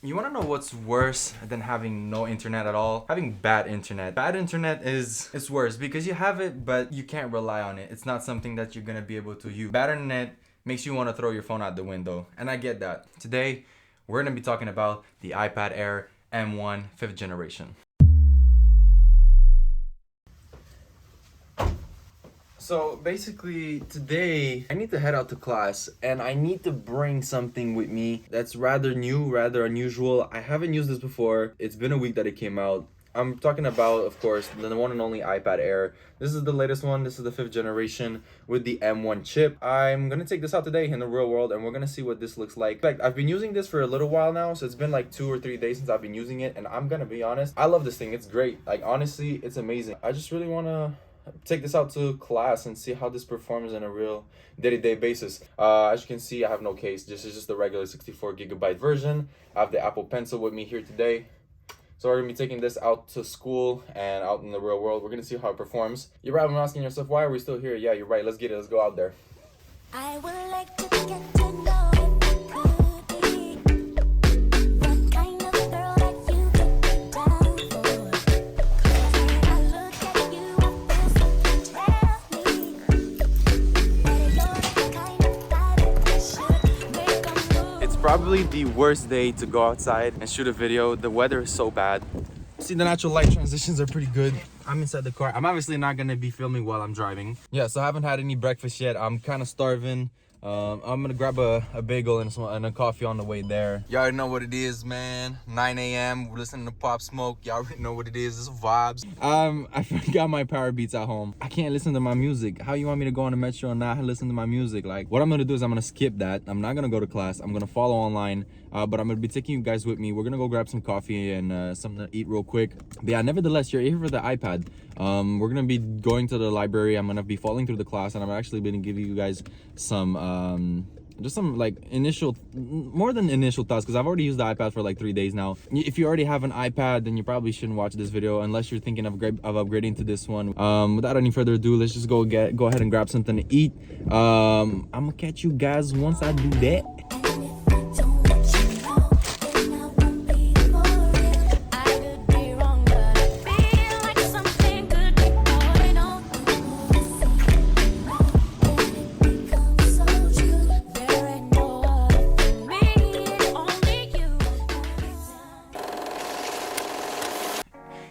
You want to know what's worse than having no internet at all? Having bad internet. Bad internet is worse because you have it, but you can't rely on it. It's not something that you're gonna be able to use. Bad internet makes you want to throw your phone out the window, and I get that. Today, we're gonna be talking about the iPad Air M1 5th generation. So basically today I need to head out to class and I need to bring something with me that's rather new, rather unusual. I haven't used this before. It's been a week that it came out. I'm talking about, of course, the one and only iPad Air. This is the latest one. This is the 5th generation with the M1 chip. I'm gonna take this out today in the real world and we're gonna see what this looks like. In fact, I've been using this for a little while now, so it's been like 2 or 3 days since I've been using it, and I'm gonna be honest, I love this thing. It's great. Like, honestly, it's amazing. I just really wanna take this out to class and see how this performs in a real day-to-day basis. As you can see, I have no case. This is just the regular 64 GB version. I have the Apple Pencil with me here today. So we're gonna be taking this out to school and out in the real world. We're gonna see how it performs. You're probably asking yourself, why are we still here? Yeah, you're right. Let's get it. Let's go out there. I would like to get to know if you could be the kind of girl that you could be down for. 'Cause when I look at you, I feel something tell me that you're the kind of guy that should make a move. It's probably the worst day to go outside and shoot a video. The weather is so bad. See, the natural light transitions are pretty good. I'm inside the car. I'm obviously not gonna be filming while I'm driving. Yeah, so I haven't had any breakfast yet. I'm kind of starving. I'm gonna grab a bagel and a coffee on the way there. Y'all already know what it is, man. 9 a.m. We're listening to Pop Smoke. Y'all already know what it is. This is vibes. I forgot my power beats at home. I can't listen to my music. How you want me to go on the metro and not listen to my music? Like, what I'm gonna do is I'm gonna skip that. I'm not gonna go to class. I'm gonna follow online. But I'm gonna be taking you guys with me. We're gonna go grab some coffee and something to eat real quick. But yeah, nevertheless, you're here for the iPad. We're gonna be going to the library. I'm gonna be following through the class, and I'm actually gonna give you guys some just some like more than initial thoughts, because I've already used the iPad for like 3 days now. If you already have an iPad, then you probably shouldn't watch this video unless you're thinking of upgrading to this one. Without any further ado, let's just go ahead and grab something to eat. I'm gonna catch you guys once I do that. And if I don't let you know, then I won't be for real. I could be wrong, but I feel like something could be going on. And it becomes so true. There ain't no other for me, it's only you.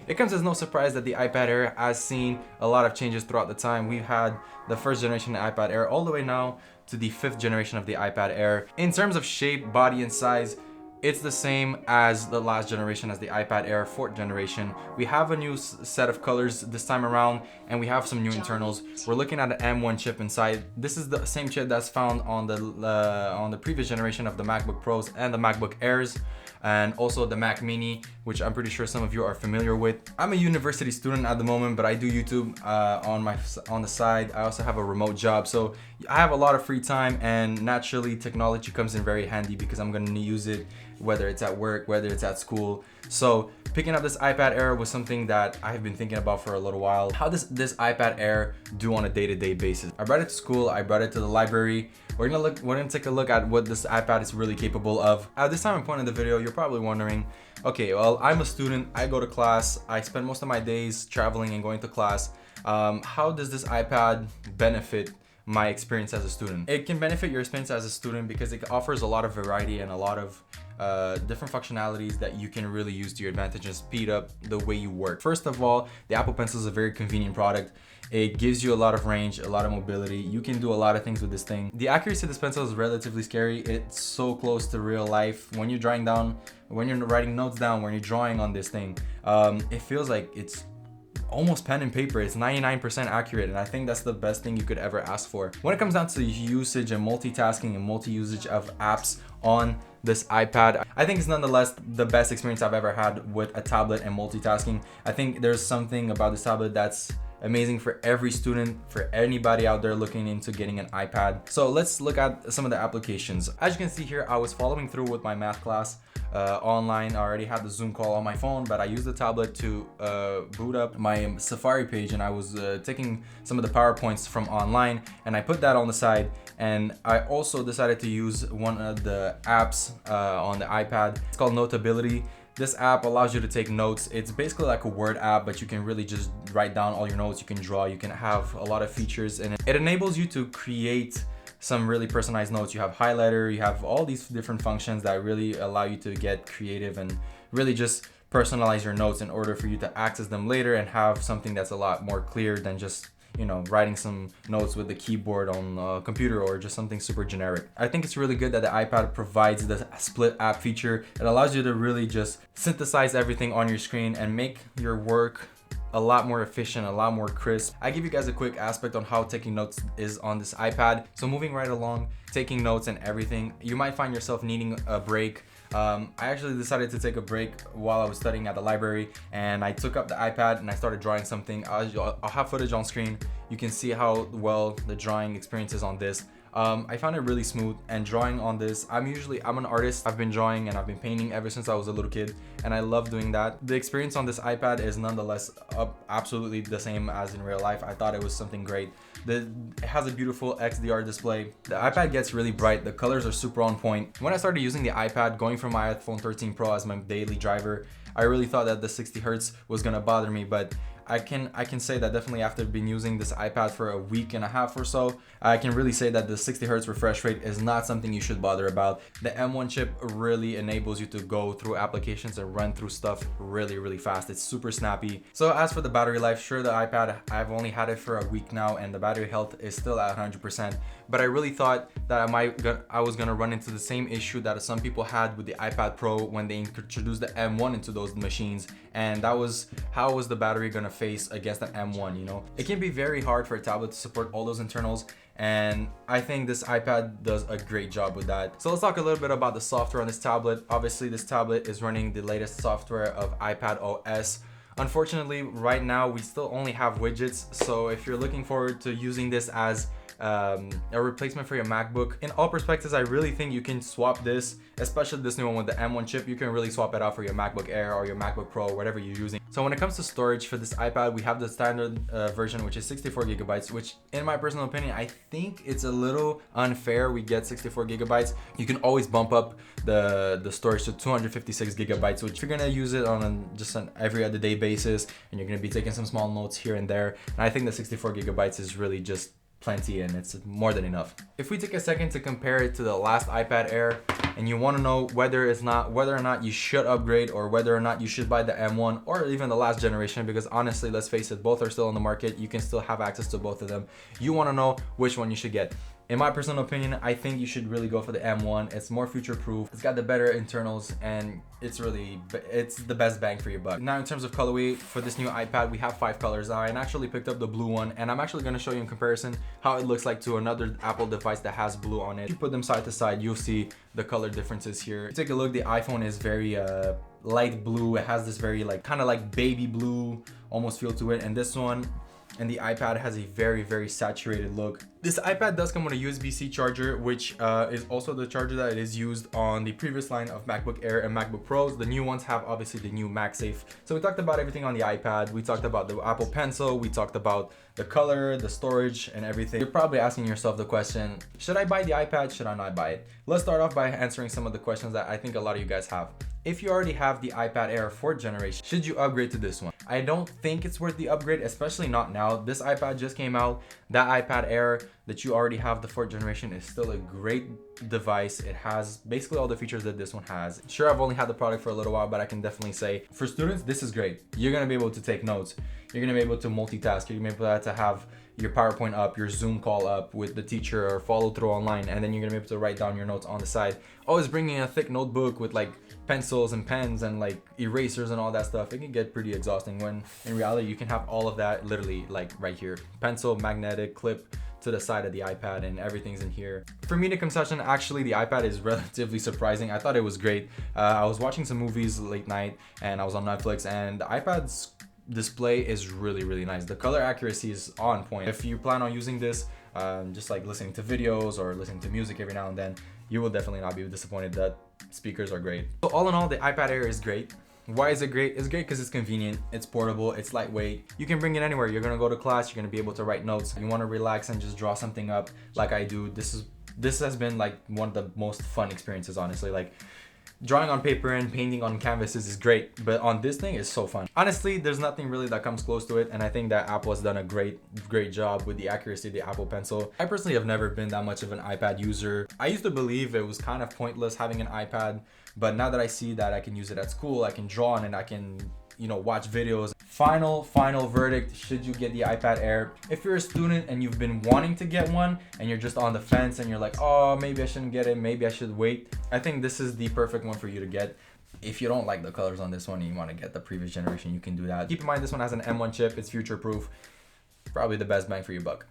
It comes as no surprise that the iPad Air has seen a lot of changes throughout the time. We've had the 1st generation iPad Air all the way now to the 5th generation of the iPad Air. In terms of shape, body, and size, it's the same as the last generation, as the iPad Air 4th generation. We have a new set of colors this time around, and we have some new internals. We're looking at an M1 chip inside. This is the same chip that's found on the previous generation of the MacBook Pros and the MacBook Airs, and also the Mac Mini, which I'm pretty sure some of you are familiar with. I'm a university student at the moment, but I do YouTube on the side. I also have a remote job, so I have a lot of free time, and naturally technology comes in very handy because I'm gonna use it whether it's at work, whether it's at school. So picking up this iPad Air was something that I have been thinking about for a little while. How does this iPad Air do on a day-to-day basis? I brought it to school, I brought it to the library. We're gonna take a look at what this iPad is really capable of. At this time and point in the video, you're probably wondering, okay, well, I'm a student, I go to class, I spend most of my days traveling and going to class. How does this iPad benefit my experience as a student? It can benefit your experience as a student because it offers a lot of variety and a lot of different functionalities that you can really use to your advantage and speed up the way you work. First of all, the Apple Pencil is a very convenient product. It gives you a lot of range, a lot of mobility. You can do a lot of things with this thing. The accuracy of this pencil is relatively scary. It's so close to real life. When you're writing notes down, when you're drawing on this thing, it feels like it's almost pen and paper. It's 99% accurate, and I think that's the best thing you could ever ask for. When it comes down to usage and multitasking and multi-usage of apps on this iPad, I think it's nonetheless the best experience I've ever had with a tablet and multitasking. I think there's something about this tablet that's amazing for every student, for anybody out there looking into getting an iPad. So let's look at some of the applications. As you can see here, I was following through with my math class online. I already had the Zoom call on my phone, but I used the tablet to boot up my Safari page, and I was taking some of the PowerPoints from online, and I put that on the side. And I also decided to use one of the apps notes on the iPad. It's called Notability. This app allows you to take notes. It's basically like a word app, but you can really just write down all your notes. You can draw, you can have a lot of features in it. It enables you to create some really personalized notes. You have highlighter, you have all these different functions that really allow you to get creative and really just personalize your notes in order for you to access them later and have something that's a lot more clear than just, you know, writing some notes with the keyboard on a computer or just something super generic. I think it's really good that the iPad provides the split app feature. It allows you to really just synthesize everything on your screen and make your work a lot more efficient, a lot more crisp. I give you guys a quick aspect on how taking notes is on this iPad. So moving right along, taking notes and everything, you might find yourself needing a break. I actually decided to take a break while I was studying at the library, and I took up the iPad and I started drawing something. I'll have footage on screen. You can see how well the drawing experience is on this. I found it really smooth, and drawing on this, I'm an artist. I've been drawing and I've been painting ever since I was a little kid, and I love doing that. The experience on this iPad is nonetheless absolutely the same as in real life. I thought it was something great. It has a beautiful XDR display. The iPad gets really bright. The colors are super on point. When I started using the iPad, going from my iPhone 13 Pro as my daily driver, I really thought that the 60 Hertz was gonna bother me, but I can say that definitely after being using this iPad for a week and a half or so, I can really say that the 60 Hertz refresh rate is not something you should bother about. The M1 chip really enables you to go through applications and run through stuff really, really fast. It's super snappy. So as for the battery life, sure, the iPad, I've only had it for a week now and the battery health is still at 100%, but I really thought that I was gonna run into the same issue that some people had with the iPad Pro when they introduced the M1 into those machines, and that was how was the battery gonna face against the M1, you know? It can be very hard for a tablet to support all those internals, and I think this iPad does a great job with that. So let's talk a little bit about the software on this tablet. Obviously, this tablet is running the latest software of iPad OS. Unfortunately, right now, we still only have widgets, so if you're looking forward to using this as a replacement for your MacBook, in all perspectives, I really think you can swap this, especially this new one with the M1 chip. You can really swap it out for your MacBook Air or your MacBook Pro, whatever you're using. So when it comes to storage for this iPad, we have the standard version, which is 64 gigabytes, which in my personal opinion, I think it's a little unfair. We get 64 gigabytes. You can always bump up the storage to 256 gigabytes, which if you're gonna use it on just an every other day basis, and you're gonna be taking some small notes here and there, and I think the 64 gigabytes is really just plenty, and it's more than enough. If we take a second to compare it to the last iPad Air, and you want to know whether or not you should upgrade or whether or not you should buy the M1 or even the last generation, because honestly, let's face it, both are still on the market. You can still have access to both of them. You want to know which one you should get. In my personal opinion, I think you should really go for the M1. It's more future-proof. It's got the better internals, and it's the best bang for your buck. Now, in terms of colorway for this new iPad, we have 5 colors. I actually picked up the blue one, and I'm actually going to show you in comparison how it looks like to another Apple device that has blue on it. If you put them side to side, you'll see the color differences here. If you take a look, the iPhone is very light blue. It has this very kind of like baby blue almost feel to it, and this one and the iPad has a very, very saturated look. This iPad does come with a USB-C charger, which is also the charger that is used on the previous line of MacBook Air and MacBook Pros. The new ones have obviously the new MagSafe. So we talked about everything on the iPad. We talked about the Apple Pencil. We talked about the color, the storage, and everything. You're probably asking yourself the question, should I buy the iPad? Should I not buy it? Let's start off by answering some of the questions that I think a lot of you guys have. If you already have the iPad Air 4th generation, should you upgrade to this one? I don't think it's worth the upgrade, especially not now. This iPad just came out. That iPad Air that you already have the 4th generation is still a great device. It has basically all the features that this one has. Sure, I've only had the product for a little while, but I can definitely say for students, this is great. You're gonna be able to take notes. You're gonna be able to multitask. You're gonna be able to have your PowerPoint up, your Zoom call up with the teacher, or follow through online, and then you're gonna be able to write down your notes on the side. Always bringing a thick notebook with pencils and pens and erasers and all that stuff. It can get pretty exhausting when in reality you can have all of that literally right here. Pencil, magnetic clip to the side of the iPad, and everything's in here. For me to consumption, actually the iPad is relatively surprising. I thought it was great. I was watching some movies late night and I was on Netflix, and the iPad's display is really, really nice. The color accuracy is on point. If you plan on using this just listening to videos or listening to music every now and then, you will definitely not be disappointed. That speakers are great. So all in all, the iPad Air is great. Why is it great? It's great because it's convenient, it's portable, it's lightweight. You can bring it anywhere. You're gonna go to class, you're gonna be able to write notes. You wanna relax and just draw something up like I do. This is this has been like one of the most fun experiences, honestly. Like, drawing on paper and painting on canvases is great, but on this thing is so fun. Honestly, there's nothing really that comes close to it, and I think that Apple has done a great job with the accuracy of the Apple Pencil. I personally have never been that much of an iPad user. I used to believe it was kind of pointless having an iPad, but now that I see that I can use it at school, I can draw on it, I can, you know, watch videos. Final verdict, should you get the iPad Air? If you're a student and you've been wanting to get one and you're just on the fence and you're like, oh, maybe I shouldn't get it, maybe I should wait, I think this is the perfect one for you to get. If you don't like the colors on this one and you want to get the previous generation, you can do that. Keep in mind, this one has an M1 chip, it's future proof. Probably the best bang for your buck.